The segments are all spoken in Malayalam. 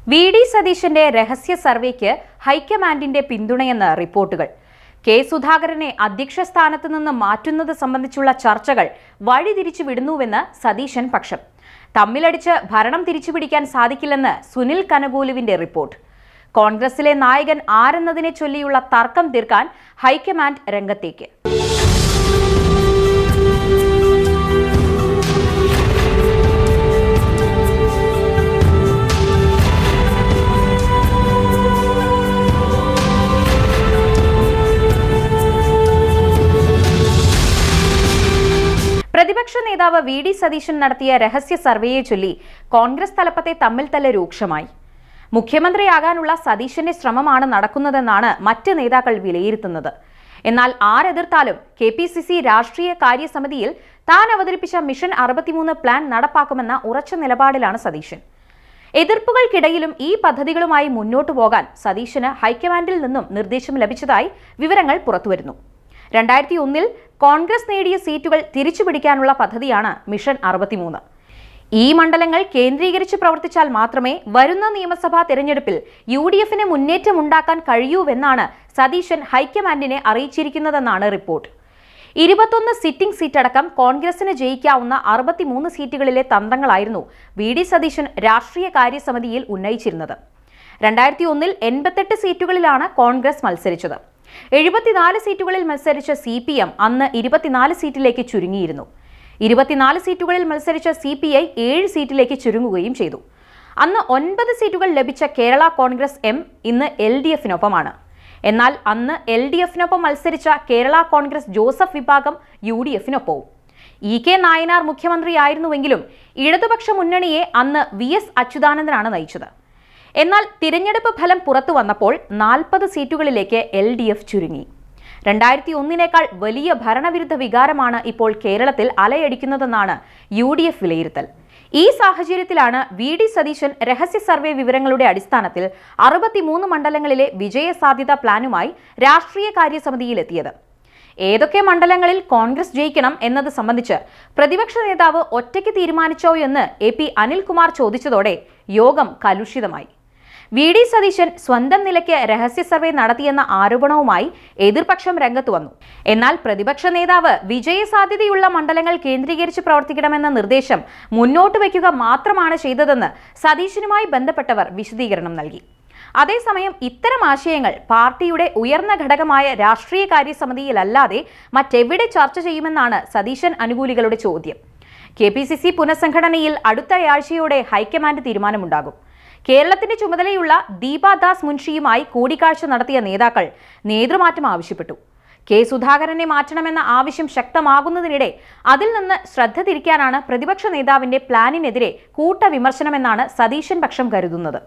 വി.ഡി. സതീശന്റെ രഹസ്യ സർവേക്ക് ഹൈക്കമാൻഡിന്റെ പിന്തുണയെന്ന് റിപ്പോർട്ടുകൾ. കെ. സുധാകരനെ അധ്യക്ഷ സ്ഥാനത്ത് നിന്ന് മാറ്റുന്നത് സംബന്ധിച്ചുള്ള ചർച്ചകൾ വഴിതിരിച്ചു വിടുന്നുവെന്ന് സതീശൻ പക്ഷം. തമ്മിലടിച്ച് ഭരണം തിരിച്ചുപിടിക്കാൻ സാധിക്കില്ലെന്ന് സുനിൽ കനഗോലുവിന്റെ റിപ്പോർട്ട്. കോൺഗ്രസിലെ നായകൻ ആരെന്നതിനെ ചൊല്ലിയുള്ള തർക്കം തീർക്കാൻ ഹൈക്കമാൻഡ് രംഗത്തേക്ക്. പ്രതിപക്ഷ നേതാവ് വി.ഡി. സതീശൻ നടത്തിയ രഹസ്യ സർവേയെ ചൊല്ലി കോൺഗ്രസ് തലപ്പത്തെ തമ്മിൽത്തല്ല് രൂക്ഷമായി. മുഖ്യമന്ത്രിയാകാനുള്ള സതീശന്റെ ശ്രമമാണ് നടക്കുന്നതെന്നാണ് മറ്റ് നേതാക്കൾ വിലയിരുത്തുന്നത്. എന്നാൽ ആരെതിർത്താലും കെ.പി.സി.സി. രാഷ്ട്രീയ കാര്യസമിതിയിൽ താൻ അവതരിപ്പിച്ച മിഷൻ 63 പ്ലാൻ നടപ്പാക്കുമെന്ന ഉറച്ച നിലപാടിലാണ് സതീശൻ. എതിർപ്പുകൾക്കിടയിലും ഈ പദ്ധതികളുമായി മുന്നോട്ടു പോകാൻ സതീശന് ഹൈക്കമാൻഡിൽ നിന്നും നിർദ്ദേശം ലഭിച്ചതായി വിവരങ്ങൾ പുറത്തുവരുന്നു. 2001 കോൺഗ്രസ് നേടിയ സീറ്റുകൾ തിരിച്ചുപിടിക്കാനുള്ള പദ്ധതിയാണ് മിഷൻ 63. ഈ മണ്ഡലങ്ങൾ കേന്ദ്രീകരിച്ച് പ്രവർത്തിച്ചാൽ മാത്രമേ വരുന്ന നിയമസഭാ തെരഞ്ഞെടുപ്പിൽ UDFന് മുന്നേറ്റമുണ്ടാക്കാൻ കഴിയൂവെന്നാണ് സതീശൻ ഹൈക്കമാൻഡിനെ അറിയിച്ചിരിക്കുന്നതെന്നാണ് റിപ്പോർട്ട്. 21 സിറ്റിംഗ് സീറ്റടക്കം കോൺഗ്രസിന് ജയിക്കാവുന്ന 63 സീറ്റുകളിലെ തന്ത്രങ്ങളായിരുന്നു വി.ഡി. സതീശൻ രാഷ്ട്രീയ കാര്യസമിതിയിൽ ഉന്നയിച്ചിരുന്നത്. 2001 88 സീറ്റുകളിലാണ് കോൺഗ്രസ് മത്സരിച്ചത്. 74 സീറ്റുകളിൽ മത്സരിച്ച CPM അന്ന് 24 സീറ്റിലേക്ക് ചുരുങ്ങിയിരുന്നു. 24 സീറ്റുകളിൽ മത്സരിച്ച CPI 7 സീറ്റിലേക്ക് ചുരുങ്ങുകയും ചെയ്തു. അന്ന് 9 സീറ്റുകൾ ലഭിച്ച കേരള കോൺഗ്രസ് M ഇന്ന് LDFനൊപ്പമാണ്. എന്നാൽ അന്ന് LDFനൊപ്പം മത്സരിച്ച കേരള കോൺഗ്രസ് ജോസഫ് വിഭാഗം UDFനൊപ്പവും. E.K. നായനാർ മുഖ്യമന്ത്രിയായിരുന്നുവെങ്കിലും ഇടതുപക്ഷ മുന്നണിയെ അന്ന് V.S. അച്യുതാനന്ദനാണ് നയിച്ചത്. എന്നാൽ തിരഞ്ഞെടുപ്പ് ഫലം പുറത്തു വന്നപ്പോൾ 40 സീറ്റുകളിലേക്ക് LDF ചുരുങ്ങി. 2001നേക്കാൾ വലിയ ഭരണവിരുദ്ധ വികാരമാണ് ഇപ്പോൾ കേരളത്തിൽ അലയടിക്കുന്നതെന്നാണ് UDF വിലയിരുത്തൽ. ഈ സാഹചര്യത്തിലാണ് വി.ഡി. സതീശൻ രഹസ്യ സർവേ വിവരങ്ങളുടെ അടിസ്ഥാനത്തിൽ 63 മണ്ഡലങ്ങളിലെ വിജയസാധ്യത പ്ലാനുമായി രാഷ്ട്രീയ കാര്യസമിതിയിലെത്തിയത്. ഏതൊക്കെ മണ്ഡലങ്ങളിൽ കോൺഗ്രസ് ജയിക്കണം എന്നത് സംബന്ധിച്ച് പ്രതിപക്ഷ നേതാവ് ഒറ്റയ്ക്ക് തീരുമാനിച്ചോ എന്ന് AP അനിൽകുമാർ ചോദിച്ചതോടെ യോഗം കലുഷിതമായി. വി.ഡി. സതീശൻ സ്വന്തം നിലയ്ക്ക് രഹസ്യ സർവേ നടത്തിയെന്ന ആരോപണവുമായി എതിർപക്ഷം രംഗത്ത് വന്നു. എന്നാൽ പ്രതിപക്ഷ നേതാവ് വിജയസാധ്യതയുള്ള മണ്ഡലങ്ങൾ കേന്ദ്രീകരിച്ച് പ്രവർത്തിക്കണമെന്ന നിർദ്ദേശം മുന്നോട്ട് വയ്ക്കുക മാത്രമാണ് ചെയ്തതെന്ന് സതീശനുമായി ബന്ധപ്പെട്ടവർ വിശദീകരണം നൽകി. അതേസമയം ഇത്തരം ആശയങ്ങൾ പാർട്ടിയുടെ ഉയർന്ന ഘടകമായ രാഷ്ട്രീയ കാര്യസമിതിയിലല്ലാതെ മറ്റെവിടെ ചർച്ച ചെയ്യുമെന്നാണ് സതീശൻ അനുകൂലികളുടെ ചോദ്യം. കെ.പി.സി.സി. പുനഃസംഘടനയിൽ അടുത്തയാഴ്ചയോടെ ഹൈക്കമാൻഡ് തീരുമാനമുണ്ടാകും. കേരളത്തിന്റെ ചുമതലയുള്ള ദീപാദാസ് മുൻഷിയുമായി കൂടിക്കാഴ്ച നടത്തിയ നേതാക്കൾ നേതൃമാറ്റം ആവശ്യപ്പെട്ടു. കെ. സുധാകരനെ മാറ്റണമെന്ന ആവശ്യം ശക്തമാകുന്നതിനിടെ അതിൽ നിന്ന് ശ്രദ്ധ തിരിക്കാനാണ് പ്രതിപക്ഷ നേതാവിന്റെ പ്ലാനിനെതിരെ കൂട്ടവിമർശനമെന്നാണ് സതീശൻ പക്ഷം കരുതുന്നത്.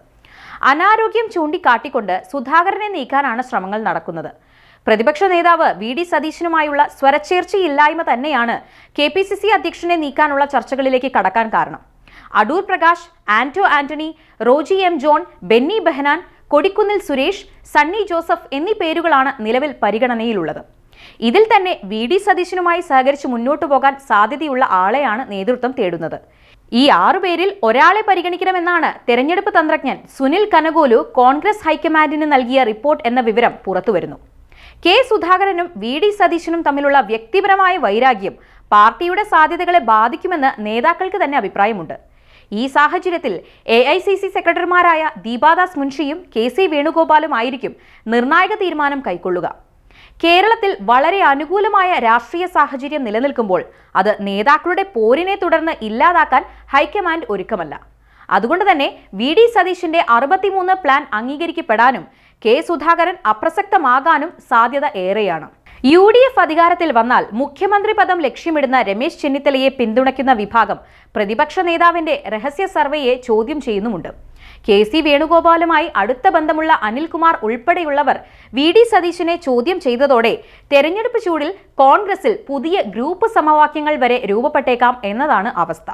അനാരോഗ്യം ചൂണ്ടിക്കാട്ടിക്കൊണ്ട് സുധാകരനെ നീക്കാനാണ് ശ്രമങ്ങൾ നടക്കുന്നത്. പ്രതിപക്ഷ നേതാവ് വി.ഡി. സതീശനുമായുള്ള സ്വരച്ചേർച്ചയില്ലായ്മ തന്നെയാണ് കെ.പി.സി.സി. അധ്യക്ഷനെ നീക്കാനുള്ള ചർച്ചകളിലേക്ക് കടക്കാൻ കാരണം. അടൂർ പ്രകാശ്, ആന്റോ ആന്റണി, റോജി M. ജോൺ, ബെന്നി ബെഹനാൻ, കൊടിക്കുന്നിൽ സുരേഷ്, സണ്ണി ജോസഫ് എന്നീ പേരുകളാണ് നിലവിൽ പരിഗണനയിലുള്ളത്. ഇതിൽ തന്നെ വി.ഡി. സതീശനുമായി സഹകരിച്ച് മുന്നോട്ടു പോകാൻ സാധ്യതയുള്ള ആളെയാണ് നേതൃത്വം തേടുന്നത്. ഈ 6 പേരിൽ ഒരാളെ പരിഗണിക്കണമെന്നാണ് തെരഞ്ഞെടുപ്പ് തന്ത്രജ്ഞൻ സുനിൽ കനഗോലു കോൺഗ്രസ് ഹൈക്കമാൻഡിന് നൽകിയ റിപ്പോർട്ട് എന്ന വിവരം പുറത്തുവരുന്നു. കെ. സുധാകരനും വി.ഡി. സതീശനും തമ്മിലുള്ള വ്യക്തിപരമായ വൈരാഗ്യം പാർട്ടിയുടെ സാധ്യതകളെ ബാധിക്കുമെന്ന് നേതാക്കൾക്ക് തന്നെ അഭിപ്രായമുണ്ട്. ഈ സാഹചര്യത്തിൽ AICC സെക്രട്ടറിമാരായ ദീപാദാസ് മുൻഷിയും KC വേണുഗോപാലും ആയിരിക്കും നിർണായക തീരുമാനം കൈക്കൊള്ളുക. കേരളത്തിൽ വളരെ അനുകൂലമായ രാഷ്ട്രീയ സാഹചര്യം നിലനിൽക്കുമ്പോൾ അത് നേതാക്കളുടെ പോരിനെ തുടർന്ന് ഇല്ലാതാക്കാൻ ഹൈക്കമാൻഡ് ഒരുക്കമല്ല. അതുകൊണ്ട് തന്നെ വി.ഡി. സതീശന്റെ 63 പ്ലാൻ അംഗീകരിക്കപ്പെടാനും കെ. സുധാകരൻ അപ്രസക്തമാകാനും സാധ്യത ഏറെയാണ്. UDF അധികാരത്തിൽ വന്നാൽ മുഖ്യമന്ത്രി പദം ലക്ഷ്യമിടുന്ന രമേശ് ചെന്നിത്തലയെ പിന്തുണയ്ക്കുന്ന വിഭാഗം പ്രതിപക്ഷ നേതാവിന്റെ രഹസ്യ സർവേയെ ചോദ്യം ചെയ്യുന്നുമുണ്ട്. KC വേണുഗോപാലുമായി അടുത്ത ബന്ധമുള്ള അനിൽകുമാർ ഉൾപ്പെടെയുള്ളവർ വി.ഡി. സതീശനെ ചോദ്യം ചെയ്തതോടെ തെരഞ്ഞെടുപ്പ് ചൂടിൽ കോൺഗ്രസിൽ പുതിയ ഗ്രൂപ്പ് സമവാക്യങ്ങൾ വരെ രൂപപ്പെട്ടേക്കാം എന്നതാണ് അവസ്ഥ.